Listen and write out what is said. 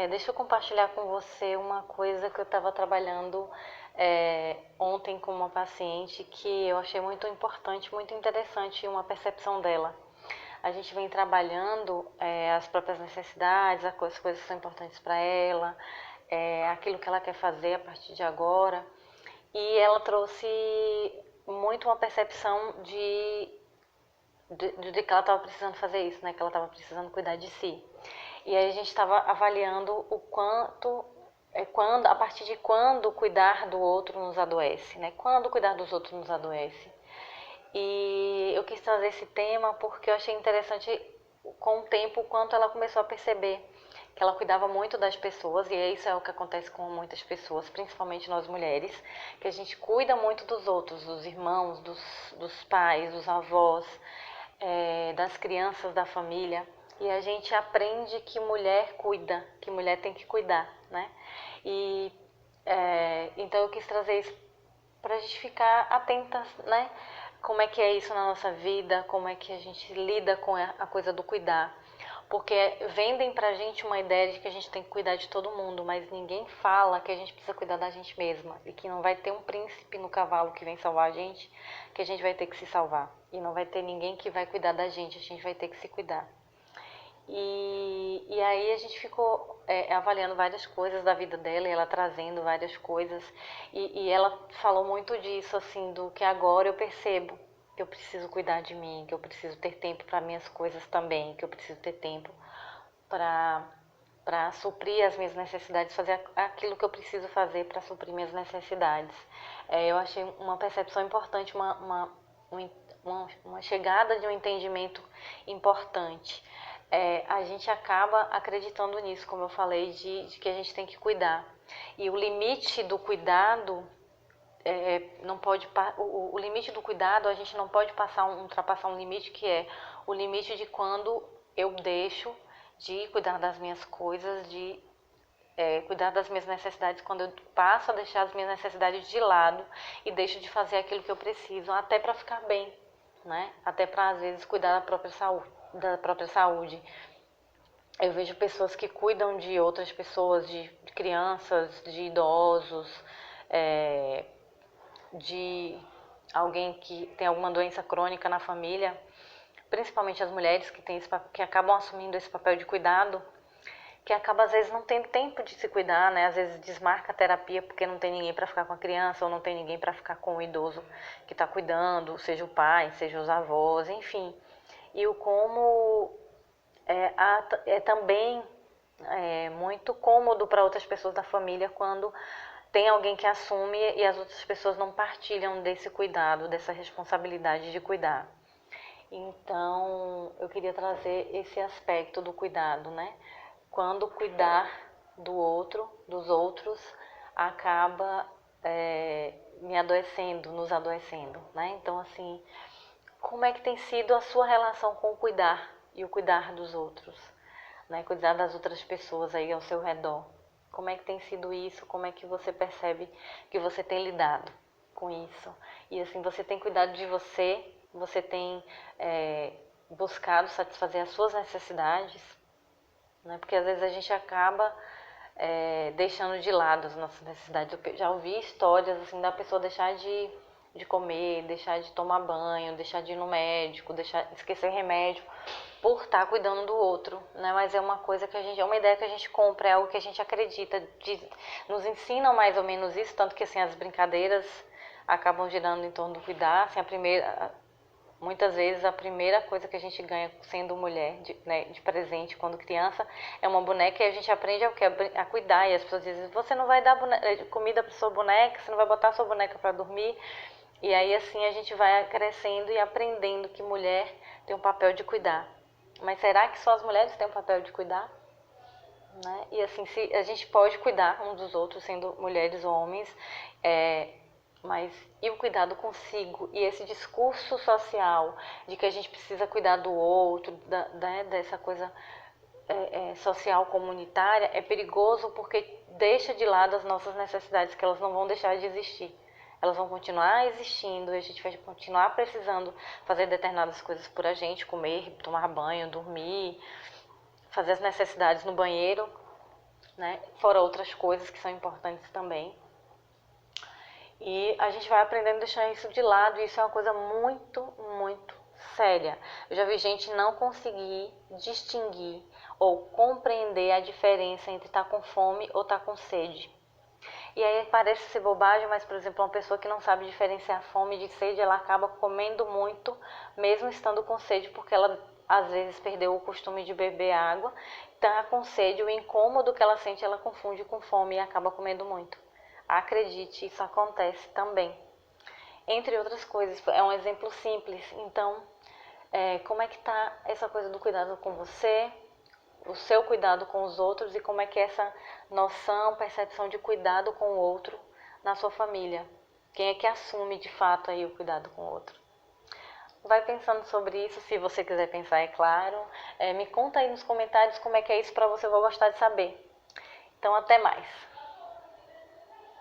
Deixa eu compartilhar com você uma coisa que eu estava trabalhando ontem com uma paciente que eu achei muito importante, muito interessante, uma percepção dela. A gente vem trabalhando as próprias necessidades, as coisas que são importantes para ela, aquilo que ela quer fazer a partir de agora. E ela trouxe muito uma percepção de que ela estava precisando fazer isso, né? Que ela estava precisando cuidar de si. E aí a gente estava avaliando o quanto, a partir de quando cuidar do outro nos adoece, né? Quando cuidar dos outros nos adoece. E eu quis trazer esse tema porque eu achei interessante com o tempo o quanto ela começou a perceber que ela cuidava muito das pessoas, e isso é o que acontece com muitas pessoas, principalmente nós mulheres, que a gente cuida muito dos outros, dos irmãos, dos pais, dos avós, das crianças da família, e a gente aprende que mulher cuida, que mulher tem que cuidar, né? E então eu quis trazer isso para a gente ficar atentas, né? Como é que é isso na nossa vida, como é que a gente lida com a coisa do cuidar. Porque vendem pra gente uma ideia de que a gente tem que cuidar de todo mundo, mas ninguém fala que a gente precisa cuidar da gente mesma e que não vai ter um príncipe no cavalo que vem salvar a gente, que a gente vai ter que se salvar. E não vai ter ninguém que vai cuidar da gente, a gente vai ter que se cuidar. E aí a gente ficou avaliando várias coisas da vida dela, e ela trazendo várias coisas, e ela falou muito disso, assim, do que agora eu percebo que eu preciso cuidar de mim, que eu preciso ter tempo para minhas coisas também, que eu preciso ter tempo para suprir as minhas necessidades, fazer aquilo que eu preciso fazer para suprir minhas necessidades. Eu achei uma percepção importante, uma chegada de um entendimento importante. A gente acaba acreditando nisso, como eu falei, de que a gente tem que cuidar. E o limite do cuidado não pode, o limite do cuidado, a gente não pode ultrapassar um limite que é o limite de quando eu deixo de cuidar das minhas coisas, de cuidar das minhas necessidades, quando eu passo a deixar as minhas necessidades de lado e deixo de fazer aquilo que eu preciso, até para ficar bem, né? Até para às vezes cuidar da própria saúde. Eu vejo pessoas que cuidam de outras pessoas, de crianças, de idosos, de alguém que tem alguma doença crônica na família, principalmente as mulheres que acabam assumindo esse papel de cuidado, que acaba às vezes não tendo tempo de se cuidar, né? Às vezes desmarca a terapia porque não tem ninguém para ficar com a criança ou não tem ninguém para ficar com o idoso que está cuidando, seja o pai, seja os avós, enfim. E o como também muito cômodo para outras pessoas da família quando tem alguém que assume e as outras pessoas não partilham desse cuidado, dessa responsabilidade de cuidar. Então, eu queria trazer esse aspecto do cuidado, né? Quando cuidar do outro, dos outros, acaba me adoecendo, nos adoecendo, né? Então, assim, como é que tem sido a sua relação com o cuidar e o cuidar dos outros, né? Cuidar das outras pessoas aí ao seu redor. Como é que tem sido isso? Como é que você percebe que você tem lidado com isso? E assim, você tem cuidado de você? Você tem buscado satisfazer as suas necessidades? Né? Porque às vezes a gente acaba deixando de lado as nossas necessidades. Eu já ouvi histórias assim da pessoa deixar de comer, deixar de tomar banho, deixar de ir no médico, esquecer remédio por estar cuidando do outro, né? Mas é uma coisa que é uma ideia que a gente compra, é algo que a gente acredita, nos ensinam mais ou menos isso, tanto que assim as brincadeiras acabam girando em torno do cuidar, assim, muitas vezes a primeira coisa que a gente ganha sendo mulher, de presente quando criança, é uma boneca, e a gente aprende a cuidar, e as pessoas dizem, você não vai dar comida para sua boneca, você não vai botar sua boneca para dormir. E aí assim a gente vai crescendo e aprendendo que mulher tem um papel de cuidar. Mas será que só as mulheres têm o papel de cuidar? Né? E assim, se a gente pode cuidar uns dos outros, sendo mulheres ou homens, mas e o cuidado consigo? E esse discurso social de que a gente precisa cuidar do outro, dessa coisa social comunitária, é perigoso porque deixa de lado as nossas necessidades, que elas não vão deixar de existir. Elas vão continuar existindo e a gente vai continuar precisando fazer determinadas coisas por a gente, comer, tomar banho, dormir, fazer as necessidades no banheiro. né? Fora outras coisas que são importantes também. E a gente vai aprendendo a deixar isso de lado, e isso é uma coisa muito, muito séria. Eu já vi gente não conseguir distinguir ou compreender a diferença entre estar com fome ou estar com sede. E aí parece ser bobagem, mas, por exemplo, uma pessoa que não sabe diferenciar fome de sede, ela acaba comendo muito, mesmo estando com sede, porque ela às vezes perdeu o costume de beber água, está com sede, o incômodo que ela sente, ela confunde com fome e acaba comendo muito. Acredite, isso acontece também. Entre outras coisas, é um exemplo simples. Então, como é que está essa coisa do cuidado com você, o seu cuidado com os outros, e como é que é essa noção, percepção de cuidado com o outro na sua família? Quem é que assume de fato aí o cuidado com o outro? Vai pensando sobre isso, se você quiser pensar, é claro. Me conta aí nos comentários como é que é isso para você, eu vou gostar de saber. Então, até mais!